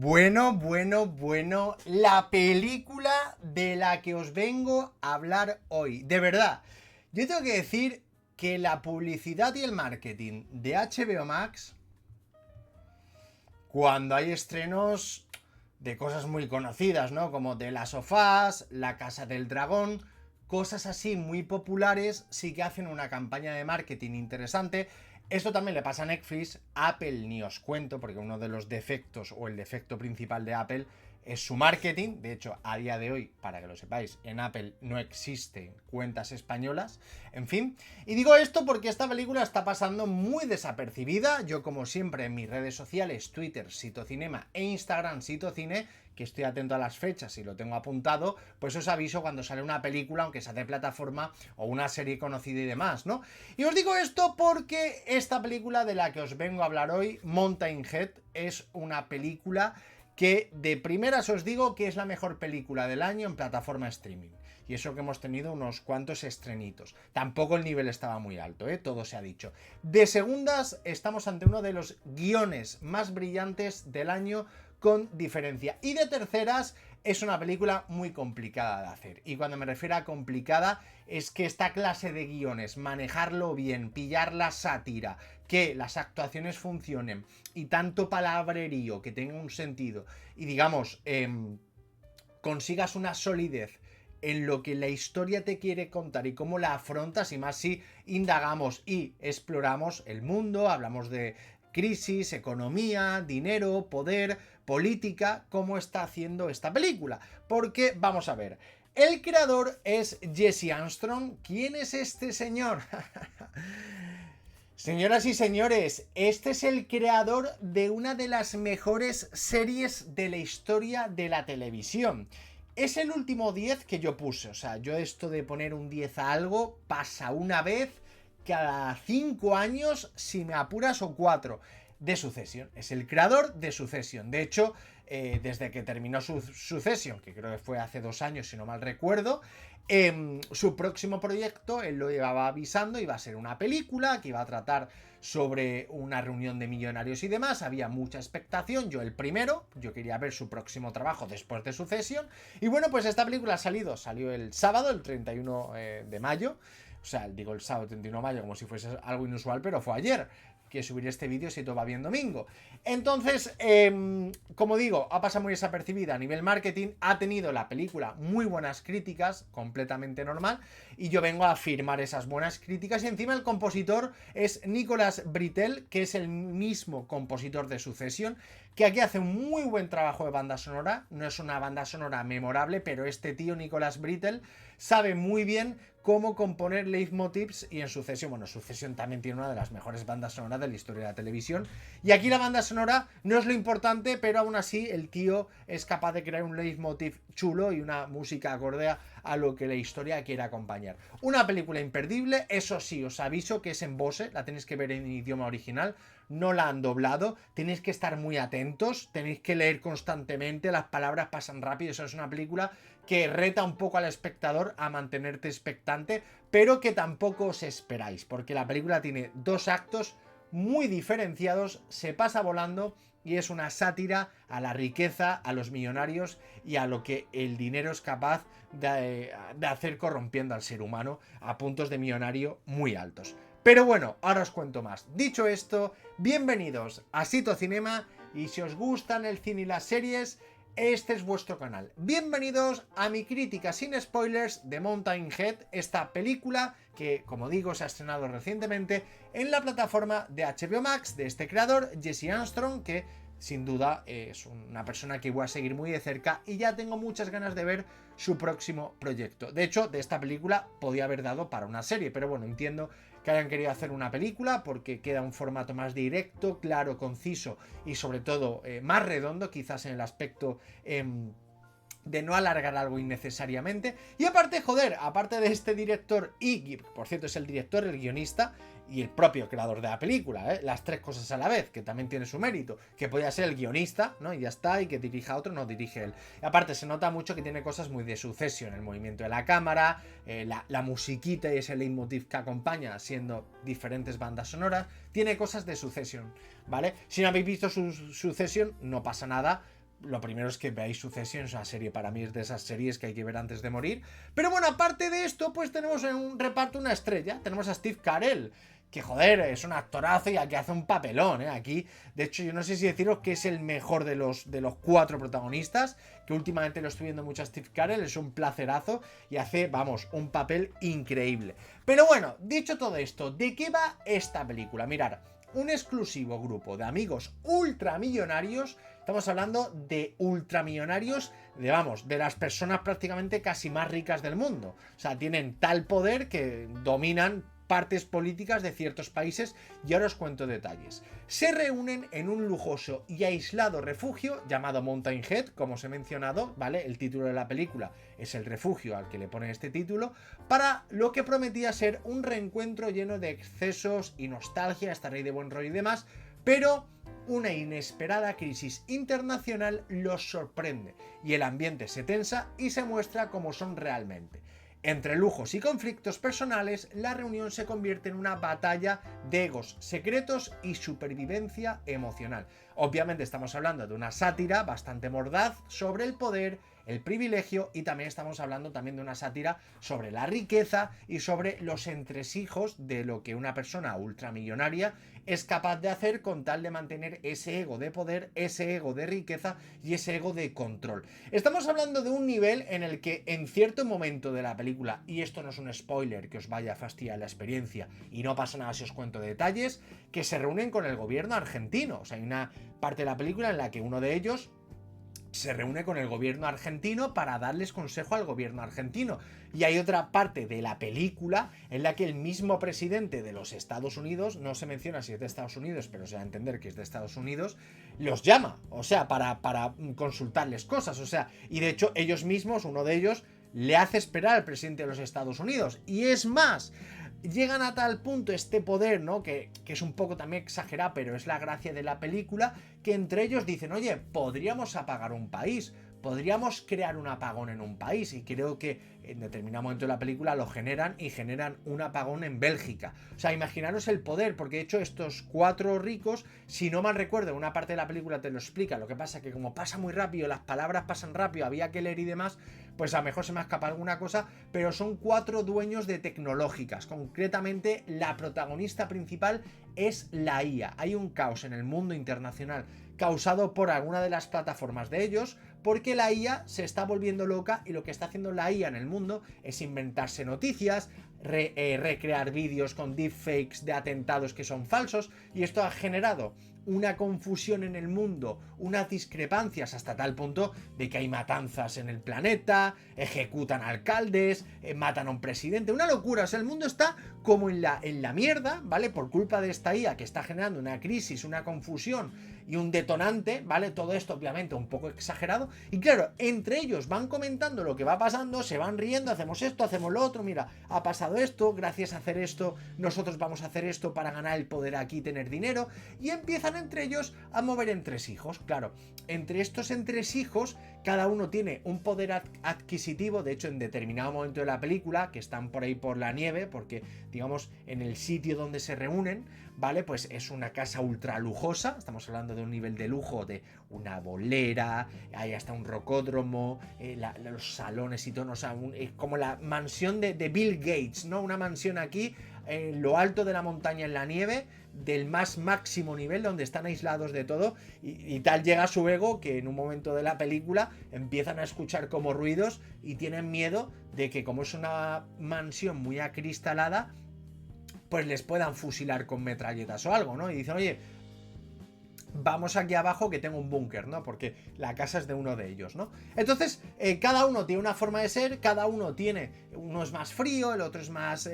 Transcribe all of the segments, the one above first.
Bueno, la película de la que os vengo a hablar hoy. De verdad, yo tengo que decir que la publicidad y el marketing de HBO Max, cuando hay estrenos de cosas muy conocidas, ¿no? Como The Last of Us, La Casa del Dragón, cosas así muy populares, sí que hacen una campaña de marketing interesante. Esto también le pasa a Netflix, Apple ni os cuento, porque uno de los defectos o el defecto principal de Apple es su marketing. De hecho, a día de hoy, para que lo sepáis, en Apple no existen cuentas españolas. En fin, y digo esto porque esta película está pasando muy desapercibida. Yo, como siempre, en mis redes sociales, Twitter, Sitocinema e Instagram, Sitocine, que estoy atento a las fechas y lo tengo apuntado, pues os aviso cuando sale una película, aunque sea de plataforma o una serie conocida y demás, ¿no? Y os digo esto porque esta película de la que os vengo a hablar hoy, Mountain Head, es una película que de primeras os digo que es la mejor película del año en plataforma streaming. Y eso que hemos tenido unos cuantos estrenitos. Tampoco el nivel estaba muy alto, todo se ha dicho. De segundas, estamos ante uno de los guiones más brillantes del año con diferencia. Y de terceras, es una película muy complicada de hacer. Y cuando me refiero a complicada, es que esta clase de guiones, manejarlo bien, pillar la sátira, que las actuaciones funcionen y tanto palabrerío que tenga un sentido y digamos, consigas una solidez en lo que la historia te quiere contar y cómo la afrontas, y más si indagamos y exploramos el mundo, hablamos de crisis, economía, dinero, poder, política, cómo está haciendo esta película. Porque, vamos a ver, el creador es Jesse Armstrong. ¿Quién es este señor? Señoras y señores, este es el creador de una de las mejores series de la historia de la televisión. Es el último 10 que yo puse, o sea, yo esto de poner un 10 a algo pasa una vez cada 5 años, si me apuras, o 4, de Succession. Es el creador de Succession. De hecho, desde que terminó Succession, que creo que fue hace 2 años, si no mal recuerdo, su próximo proyecto, él lo llevaba avisando, iba a ser una película que iba a tratar sobre una reunión de millonarios y demás. Había mucha expectación, yo el primero, yo quería ver su próximo trabajo después de Succession. Y bueno, pues esta película salió el sábado, el 31 de mayo. O sea, digo el sábado 31 de mayo como si fuese algo inusual, pero fue ayer que subiré este vídeo si todo va bien domingo. Entonces, como digo, ha pasado muy desapercibida a nivel marketing, ha tenido la película muy buenas críticas, completamente normal, y yo vengo a afirmar esas buenas críticas. Y encima el compositor es Nicolas Britell, que es el mismo compositor de Succession, que aquí hace un muy buen trabajo de banda sonora. No es una banda sonora memorable, pero este tío, Nicolas Britell, sabe muy bien cómo componer leitmotivs. Y en Succession, bueno, Succession también tiene una de las mejores bandas sonoras de la historia de la televisión. Y aquí la banda sonora no es lo importante, pero aún así el tío es capaz de crear un leitmotiv chulo y una música acorde a lo que la historia quiere acompañar. Una película imperdible, eso sí, os aviso que es en Bose, la tenéis que ver en idioma original, no la han doblado, tenéis que estar muy atentos, tenéis que leer constantemente, las palabras pasan rápido. Eso es una película que reta un poco al espectador a mantenerte expectante, pero que tampoco os esperáis, porque la película tiene 2 actos muy diferenciados, se pasa volando y es una sátira a la riqueza, a los millonarios y a lo que el dinero es capaz de hacer corrompiendo al ser humano a puntos de millonario muy altos. Pero bueno, ahora os cuento más. Dicho esto, bienvenidos a Sitocinema, y si os gustan el cine y las series, este es vuestro canal. Bienvenidos a mi crítica sin spoilers de Mountain Head, esta película que, como digo, se ha estrenado recientemente en la plataforma de HBO Max de este creador, Jesse Armstrong, que sin duda es una persona que voy a seguir muy de cerca y ya tengo muchas ganas de ver su próximo proyecto. De hecho, de esta película podía haber dado para una serie, pero bueno, entiendo que hayan querido hacer una película porque queda un formato más directo, claro, conciso y sobre todo más redondo, quizás en el aspecto de no alargar algo innecesariamente. Y aparte, joder, aparte de este director y, por cierto, es el director, el guionista y el propio creador de la película, las 3 cosas a la vez, que también tiene su mérito, que podía ser el guionista, ¿no? Y ya está, y que dirija a otro, no dirige él. Y aparte se nota mucho que tiene cosas muy de Succession, el movimiento de la cámara, la musiquita y ese leitmotiv que acompaña, siendo diferentes bandas sonoras, tiene cosas de Succession, ¿vale? Si no habéis visto Succession, no pasa nada. lo primero es que veáis Succession, es una serie, para mí es de esas series que hay que ver antes de morir. Pero bueno, aparte de esto, pues tenemos en un reparto una estrella, tenemos a Steve Carell, que joder, es un actorazo y aquí hace un papelón, ¿eh? Aquí, de hecho, yo no sé si deciros que es el mejor de los 4 protagonistas, que últimamente lo estoy viendo mucho a Steve Carell, es un placerazo y hace, vamos, un papel increíble. Pero bueno, dicho todo esto, ¿de qué va esta película? Mirad, un exclusivo grupo de amigos ultramillonarios, estamos hablando de ultramillonarios, de vamos, de las personas prácticamente casi más ricas del mundo. O sea, tienen tal poder que dominan partes políticas de ciertos países y ahora os cuento detalles. Se reúnen en un lujoso y aislado refugio llamado Mountain Head, como os he mencionado, ¿vale? El título de la película es el refugio al que le ponen este título, para lo que prometía ser un reencuentro lleno de excesos y nostalgia, estar ahí de buen rollo y demás, pero una inesperada crisis internacional los sorprende y el ambiente se tensa y se muestra como son realmente. Entre lujos y conflictos personales, la reunión se convierte en una batalla de egos secretos y supervivencia emocional. Obviamente estamos hablando de una sátira bastante mordaz sobre el poder, el privilegio, y también estamos hablando también de una sátira sobre la riqueza y sobre los entresijos de lo que una persona ultramillonaria es capaz de hacer con tal de mantener ese ego de poder, ese ego de riqueza y ese ego de control. Estamos hablando de un nivel en el que en cierto momento de la película, y esto no es un spoiler que os vaya a fastidiar la experiencia y no pasa nada si os cuento detalles, que se reúnen con el gobierno argentino. O sea, hay una parte de la película en la que uno de ellos se reúne con el gobierno argentino para darles consejo al gobierno argentino. Y hay otra parte de la película en la que el mismo presidente de los Estados Unidos, no se menciona si es de Estados Unidos, pero se va a entender que es de Estados Unidos, los llama, o sea, para consultarles cosas, o sea, y de hecho ellos mismos, uno de ellos, le hace esperar al presidente de los Estados Unidos. Y es más, llegan a tal punto este poder, ¿no? Que es un poco también exagerado, pero es la gracia de la película, que entre ellos dicen, oye, podríamos apagar un país, podríamos crear un apagón en un país, y creo que en determinado momento de la película lo generan y generan un apagón en Bélgica. O sea, imaginaros el poder, porque de hecho estos 4 ricos, si no mal recuerdo, una parte de la película te lo explica, lo que pasa que como pasa muy rápido, las palabras pasan rápido, había que leer y demás, pues a lo mejor se me escapa alguna cosa, pero son 4 dueños de tecnológicas. Concretamente, la protagonista principal es la IA. Hay un caos en el mundo internacional causado por alguna de las plataformas de ellos, porque la IA se está volviendo loca y lo que está haciendo la IA en el mundo es inventarse noticias, recrear vídeos con deepfakes de atentados que son falsos, y esto ha generado una confusión en el mundo, unas discrepancias hasta tal punto de que hay matanzas en el planeta, ejecutan alcaldes, matan a un presidente, una locura. O sea, el mundo está como en la mierda, ¿vale? Por culpa de esta IA que está generando una crisis, una confusión y un detonante, ¿vale? Todo esto obviamente un poco exagerado, y claro, entre ellos van comentando lo que va pasando, se van riendo, hacemos esto, hacemos lo otro, mira, ha pasado esto, gracias a hacer esto, nosotros vamos a hacer esto para ganar el poder aquí, tener dinero, y empiezan entre ellos a mover entresijos. Claro, entre estos entresijos cada uno tiene un poder adquisitivo. De hecho, en determinado momento de la película, que están por ahí por la nieve, porque digamos en el sitio donde se reúnen, ¿vale? Pues es una casa ultra lujosa, estamos hablando de un nivel de lujo, de una bolera, hay hasta un rocódromo, los salones y todo, o sea, como la mansión de Bill Gates, ¿no? Una mansión aquí, en lo alto de la montaña en la nieve, del más máximo nivel, donde están aislados de todo, y tal llega su ego que en un momento de la película empiezan a escuchar como ruidos y tienen miedo de que, como es una mansión muy acristalada, pues les puedan fusilar con metralletas o algo, ¿no? Y dicen, oye, vamos aquí abajo que tengo un búnker, ¿no? Porque la casa es de uno de ellos, ¿no? Entonces, cada uno tiene una forma de ser, cada uno es más frío, el otro es más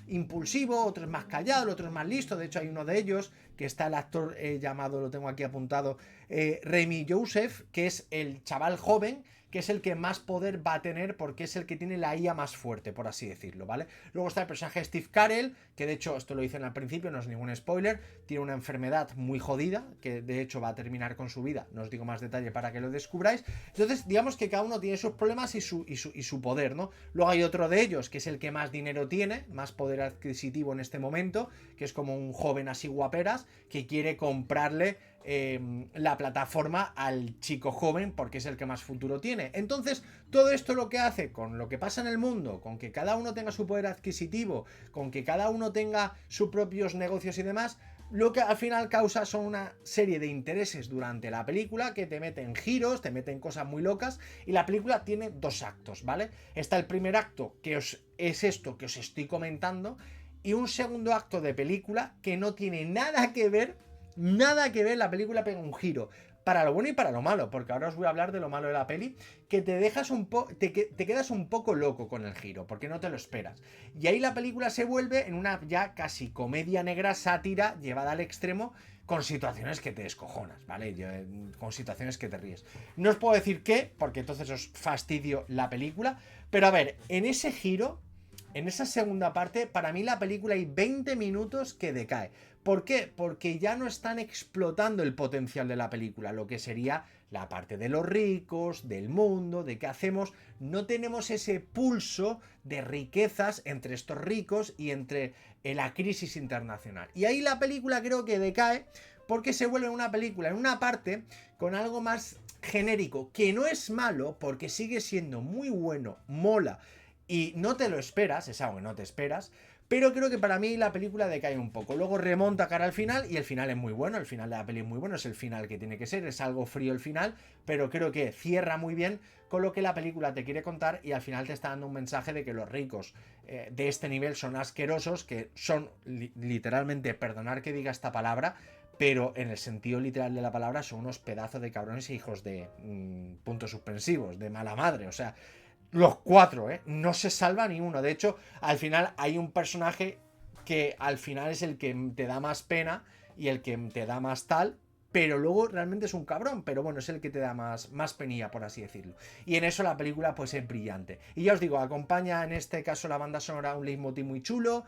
impulsivo, otro es más callado, el otro es más listo. De hecho, hay uno de ellos, que está el actor llamado, lo tengo aquí apuntado, Remy Joseph, que es el chaval joven, que es el que más poder va a tener porque es el que tiene la IA más fuerte, por así decirlo, ¿vale? Luego está el personaje de Steve Carell, que de hecho, esto lo dicen al principio, no es ningún spoiler, tiene una enfermedad muy jodida, que de hecho va a terminar con su vida, no os digo más detalle para que lo descubráis. Entonces, digamos que cada uno tiene sus problemas y su poder, ¿no? Luego hay otro de ellos, que es el que más dinero tiene, más poder adquisitivo en este momento, que es como un joven así guaperas, que quiere comprarle la plataforma al chico joven porque es el que más futuro tiene. Entonces, todo esto lo que hace con lo que pasa en el mundo, con que cada uno tenga su poder adquisitivo, con que cada uno tenga sus propios negocios y demás, lo que al final causa son una serie de intereses durante la película que te meten giros, te meten cosas muy locas, y la película tiene 2 actos, ¿vale? Está el primer acto, que es esto que os estoy comentando, y un segundo acto de película que no tiene nada que ver, la película pega un giro para lo bueno y para lo malo, porque ahora os voy a hablar de lo malo de la peli, que te dejas te quedas un poco loco con el giro, porque no te lo esperas. Y ahí la película se vuelve en una ya casi comedia negra, sátira, llevada al extremo, con situaciones que te descojonas, ¿vale? Con situaciones que te ríes. No os puedo decir qué, porque entonces os fastidio la película, pero a ver, en ese giro, en esa segunda parte, para mí la película hay 20 minutos que decae. ¿Por qué? Porque ya no están explotando el potencial de la película, lo que sería la parte de los ricos, del mundo, de qué hacemos. No tenemos ese pulso de riquezas entre estos ricos y entre la crisis internacional. Y ahí la película creo que decae porque se vuelve una película en una parte con algo más genérico, que no es malo porque sigue siendo muy bueno, mola y no te lo esperas, es algo que no te esperas, pero creo que para mí la película decae un poco. Luego remonta cara al final y el final es muy bueno, el final de la peli es muy bueno, es el final que tiene que ser, es algo frío el final, pero creo que cierra muy bien con lo que la película te quiere contar y al final te está dando un mensaje de que los ricos de este nivel son asquerosos, que son literalmente, perdonar que diga esta palabra, pero en el sentido literal de la palabra son unos pedazos de cabrones e hijos de puntos suspensivos, de mala madre, o sea, los 4, no se salva ni uno. De hecho, al final hay un personaje que al final es el que te da más pena y el que te da más tal, pero luego realmente es un cabrón, pero bueno, es el que te da más penilla, por así decirlo. Y en eso la película pues es brillante. Y ya os digo, acompaña en este caso la banda sonora un leitmotiv muy chulo,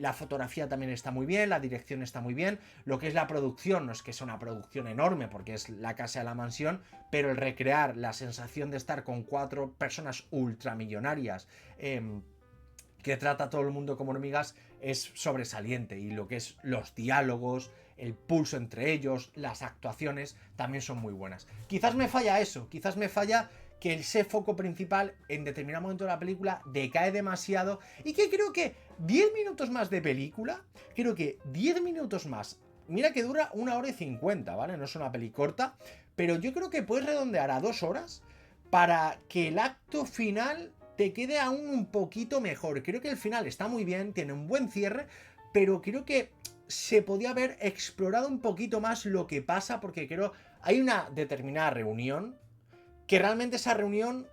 la fotografía también está muy bien, la dirección está muy bien, lo que es la producción, no es que sea una producción enorme porque es la casa de la mansión, pero el recrear la sensación de estar con 4 personas ultramillonarias que trata a todo el mundo como hormigas es sobresaliente, y lo que es los diálogos, el pulso entre ellos, las actuaciones también son muy buenas. Quizás me falla eso, quizás me falla que ese foco principal en determinado momento de la película decae demasiado y que creo que 10 minutos más de película, creo que 10 minutos más, mira que dura 1 hora y 50, ¿vale? No es una peli corta, pero yo creo que puedes redondear a 2 horas para que el acto final te quede aún un poquito mejor. Creo que el final está muy bien, tiene un buen cierre, pero creo que se podía haber explorado un poquito más lo que pasa, porque creo hay una determinada reunión que realmente esa reunión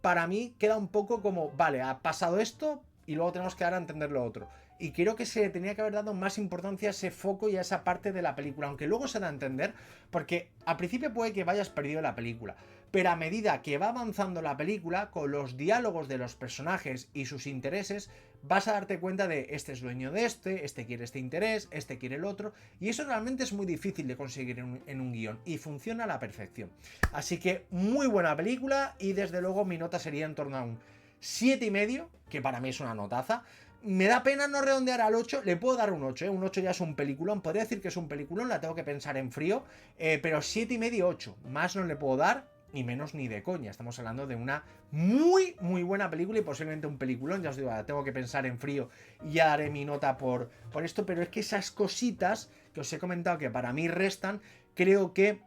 para mí queda un poco como, vale, ha pasado esto y luego tenemos que dar a entender lo otro. Y creo que se tenía que haber dado más importancia a ese foco y a esa parte de la película, aunque luego se da a entender, porque al principio puede que vayas perdido la película, pero a medida que va avanzando la película, con los diálogos de los personajes y sus intereses, vas a darte cuenta de este es dueño de este quiere este interés, este quiere el otro, y eso realmente es muy difícil de conseguir en un guión, y funciona a la perfección. Así que muy buena película, y desde luego mi nota sería en torno a un 7,5, que para mí es una notaza. Me da pena no redondear al 8, le puedo dar un 8, un 8 ya es un peliculón, podría decir que es un peliculón, la tengo que pensar en frío, pero 7,5, 8, más no le puedo dar, y menos ni de coña. Estamos hablando de una muy buena película y posiblemente un peliculón. Ya os digo, tengo que pensar en frío y ya daré mi nota por esto, pero es que esas cositas que os he comentado que para mí restan, creo que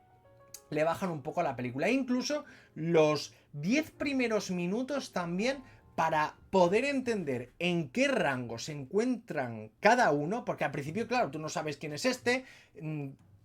le bajan un poco a la película. E incluso los 10 primeros minutos también, para poder entender en qué rango se encuentran cada uno, porque al principio, claro, tú no sabes quién es este,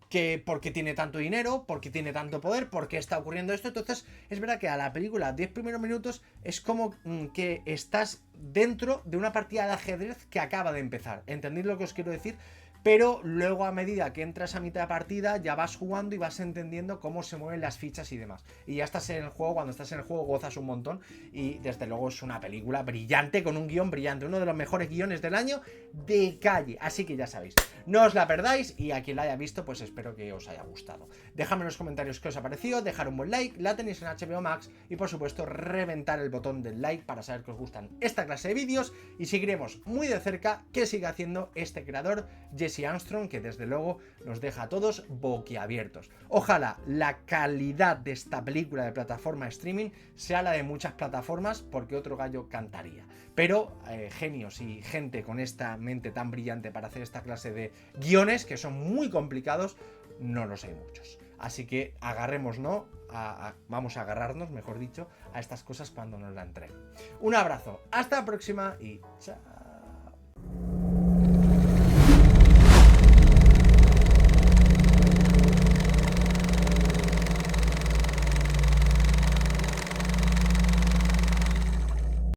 que por qué tiene tanto dinero, por qué tiene tanto poder, por qué está ocurriendo esto. Entonces es verdad que a la película 10 primeros minutos es como que estás dentro de una partida de ajedrez que acaba de empezar. ¿Entendéis lo que os quiero decir? Pero luego, a medida que entras a mitad de partida, ya vas jugando y vas entendiendo cómo se mueven las fichas y demás. Y ya estás en el juego, cuando estás en el juego gozas un montón. Y desde luego es una película brillante, con un guión brillante. Uno de los mejores guiones del año de calle. Así que ya sabéis, no os la perdáis, y a quien la haya visto, pues espero que os haya gustado. Dejadme en los comentarios qué os ha parecido, dejar un buen like, la tenéis en HBO Max y por supuesto reventar el botón del like para saber que os gustan esta esta clase de vídeos y seguiremos muy de cerca qué sigue haciendo este creador, Jesse Armstrong, que desde luego nos deja a todos boquiabiertos. Ojalá la calidad de esta película de plataforma streaming sea la de muchas plataformas, porque otro gallo cantaría. Pero genios y gente con esta mente tan brillante para hacer esta clase de guiones, que son muy complicados, no los hay muchos. Así que agarrémonos, vamos a agarrarnos, mejor dicho, a estas cosas cuando nos la entreguen. Un abrazo, hasta la próxima y chao.